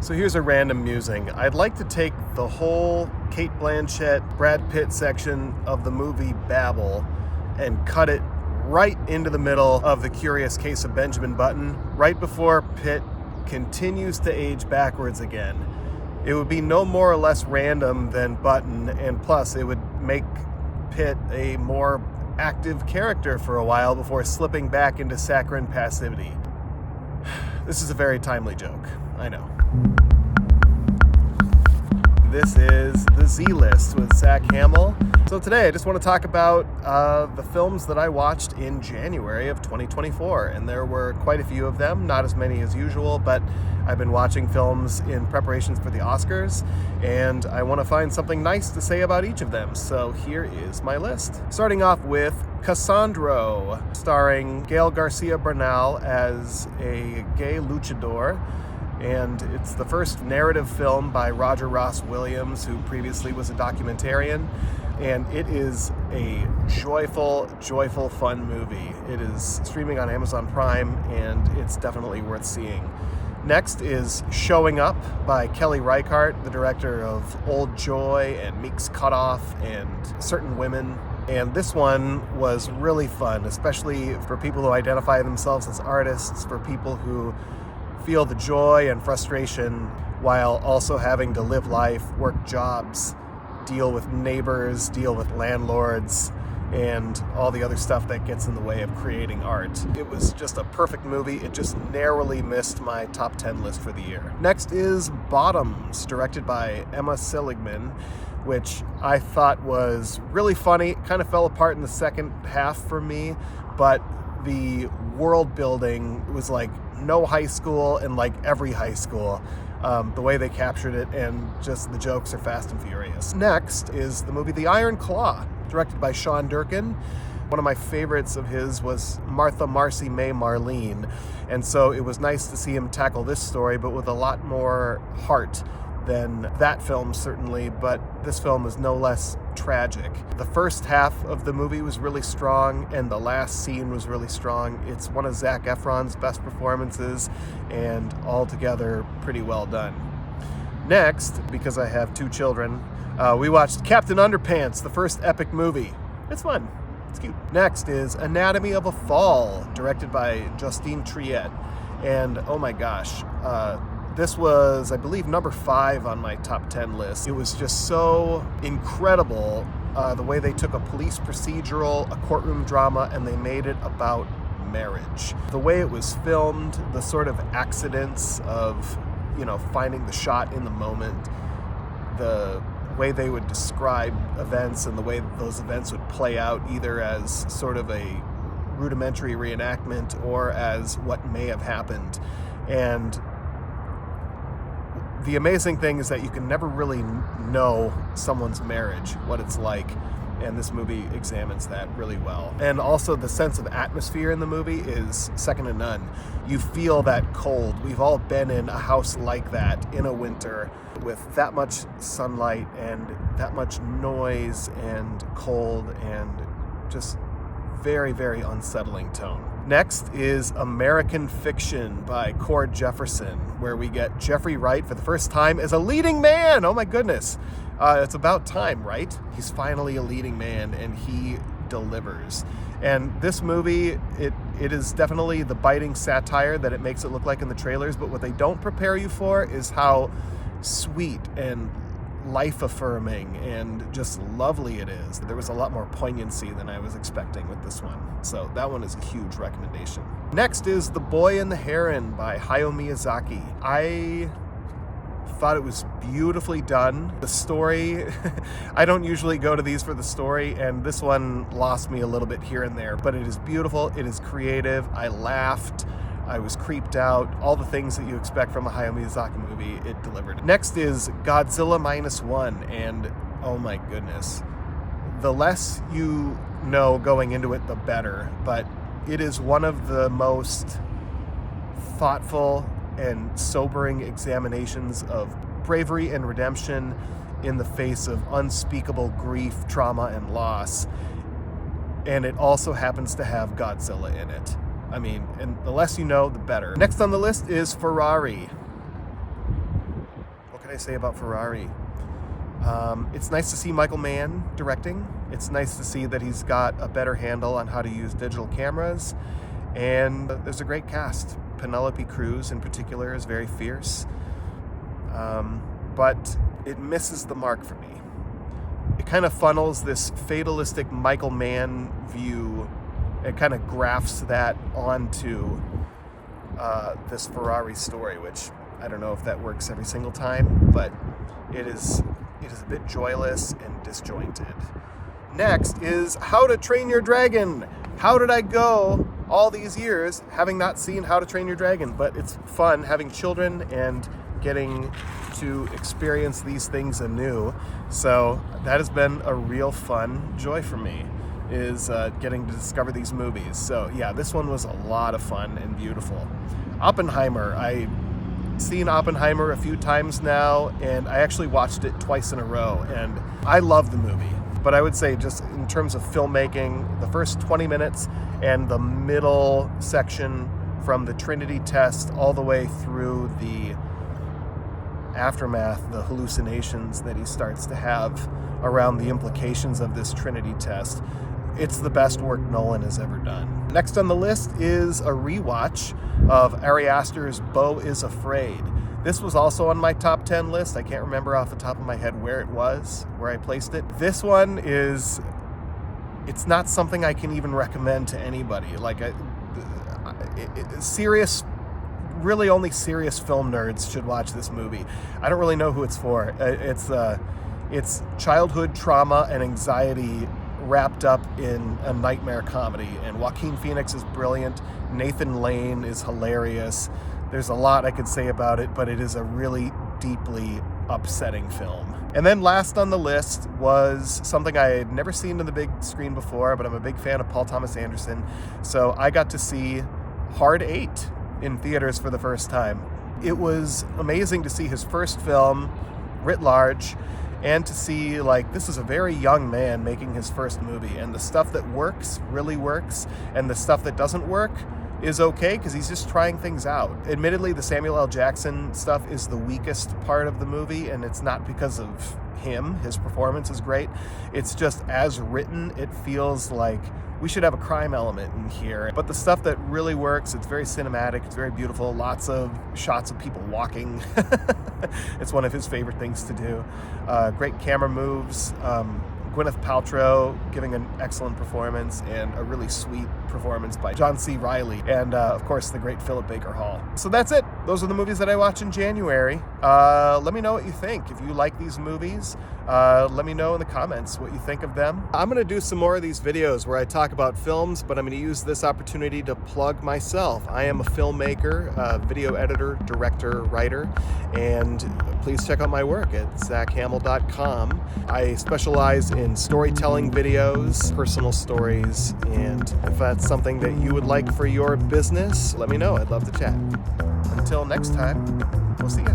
So here's a random musing. I'd like to take the whole Cate Blanchett, Brad Pitt section of the movie Babel and cut it right into the middle of The Curious Case of Benjamin Button, right before Pitt continues to age backwards again. It would be no more or less random than Button, and plus it would make Pitt a more active character for a while before slipping back into saccharine passivity. This is a very timely joke, I know. This is the Z-List with Zach Hammill. So today I just want to talk about the films that I watched in January of 2024, and there were quite a few of them, not as many as usual, but I've been watching films in preparations for the Oscars, and I want to find something nice to say about each of them, so here is my list. Starting off with Cassandro, starring Gael Garcia Bernal as a gay luchador, and it's the first narrative film by Roger Ross Williams, who previously was a documentarian, and it is a joyful, fun movie. It is streaming on Amazon Prime, and it's definitely worth seeing. Next is Showing Up by Kelly Reichardt, the director of Old Joy and Meek's Cutoff and Certain Women. And this one was really fun, especially for people who identify themselves as artists, for people who feel the joy and frustration while also having to live life, work jobs, deal with neighbors, deal with landlords, and all the other stuff that gets in the way of creating art. It was just a perfect movie. It just narrowly missed my top 10 list for the year. Next is Bottoms, directed by Emma Seligman, which I thought was really funny. It kind of fell apart in the second half for me, but the world building was like no high school and like every high school. The way they captured it, and just the jokes are fast and furious. Next is the movie The Iron Claw, directed by Sean Durkin. One of my favorites of his was Martha Marcy May Marlene, and so it was nice to see him tackle this story, but with a lot more heart than that film, certainly, but this film is no less tragic. The first half of the movie was really strong, and the last scene was really strong. It's one of Zac Efron's best performances, and altogether pretty well done. Next, because I have two children, we watched Captain Underpants, the first epic movie. It's fun. It's cute. Next is Anatomy of a Fall, directed by Justine Triet, and oh my gosh, this was, I believe, number 5 on my top 10 list. It was just so incredible, the way they took a police procedural, a courtroom drama, and they made it about marriage. The way it was filmed, the sort of accidents of, finding the shot in the moment, the way they would describe events and the way those events would play out, either as sort of a rudimentary reenactment or as what may have happened. And the amazing thing is that you can never really know someone's marriage, what it's like, and this movie examines that really well. And also the sense of atmosphere in the movie is second to none. You feel that cold. We've all been in a house like that in a winter with that much sunlight and that much noise and cold and just very, very unsettling tone. Next is American Fiction by Cord Jefferson, where we get Jeffrey Wright for the first time as a leading man. Oh my goodness. It's about time, right? He's finally a leading man, and he delivers. And this movie, it is definitely the biting satire that it makes it look like in the trailers, but what they don't prepare you for is how sweet and life-affirming and just lovely it is. There was a lot more poignancy than I was expecting with this one, so that one is a huge recommendation. Next is The Boy and the Heron by Hayao Miyazaki. I thought it was beautifully done. The story, I don't usually go to these for the story, and this one lost me a little bit here and there, but it is beautiful, it is creative, I laughed, I was creeped out, all the things that you expect from a Hayao Miyazaki movie, it delivered. Next is Godzilla Minus One, and oh my goodness. The less you know going into it, the better, but it is one of the most thoughtful and sobering examinations of bravery and redemption in the face of unspeakable grief, trauma, and loss. And it also happens to have Godzilla in it. I mean, and the less you know, the better. Next on the list is Ferrari. can I say about Ferrari? It's nice to see Michael Mann directing. It's nice to see that he's got a better handle on how to use digital cameras. And there's a great cast. Penelope Cruz in particular is very fierce. But it misses the mark for me. It kind of funnels this fatalistic Michael Mann view. It kind of grafts that onto this Ferrari story, which I don't know if that works every single time, but it is a bit joyless and disjointed. Next is How to Train Your Dragon. How did I go all these years having not seen How to Train Your Dragon? But it's fun having children and getting to experience these things anew. So that has been a real fun joy for me, is getting to discover these movies. So yeah, this one was a lot of fun and beautiful. Oppenheimer. I've seen Oppenheimer a few times now, and I actually watched it twice in a row, and I love the movie. But I would say, just in terms of filmmaking, the first 20 minutes and the middle section from the Trinity test all the way through the aftermath, the hallucinations that he starts to have around the implications of this Trinity test, it's the best work Nolan has ever done. Next on the list is a rewatch of Ari Aster's Beau Is Afraid. This was also on my top 10 list. I can't remember off the top of my head where it was, where I placed it. This one it's not something I can even recommend to anybody. Really only serious film nerds should watch this movie. I don't really know who it's for. It's childhood trauma and anxiety wrapped up in a nightmare comedy, and Joaquin Phoenix is brilliant. Nathan Lane is hilarious. There's a lot I could say about it, but it is a really deeply upsetting film. And then last on the list was something I had never seen on the big screen before, but I'm a big fan of Paul Thomas Anderson, so I got to see Hard 8 in theaters for the first time. It was amazing to see his first film writ large, and to see, this is a very young man making his first movie, and the stuff that works really works, and the stuff that doesn't work is okay because he's just trying things out. Admittedly, the Samuel L. Jackson stuff is the weakest part of the movie, and it's not because of him. His performance is great. It's just, as written, it feels like we should have a crime element in here. But the stuff that really works, it's very cinematic, it's very beautiful, lots of shots of people walking. It's one of his favorite things to do. Great camera moves. Gwyneth Paltrow giving an excellent performance, and a really sweet performance by John C. Reilly, and of course the great Philip Baker Hall. So that's it. Those are the movies that I watched in January. Let me know what you think. If you like these movies, let me know in the comments what you think of them. I'm going to do some more of these videos where I talk about films, but I'm going to use this opportunity to plug myself. I am a filmmaker, video editor, director, writer, and please check out my work at zachhammill.com. I specialize in storytelling videos, personal stories, and if that's something that you would like for your business, let me know. I'd love to chat. Until next time, we'll see ya.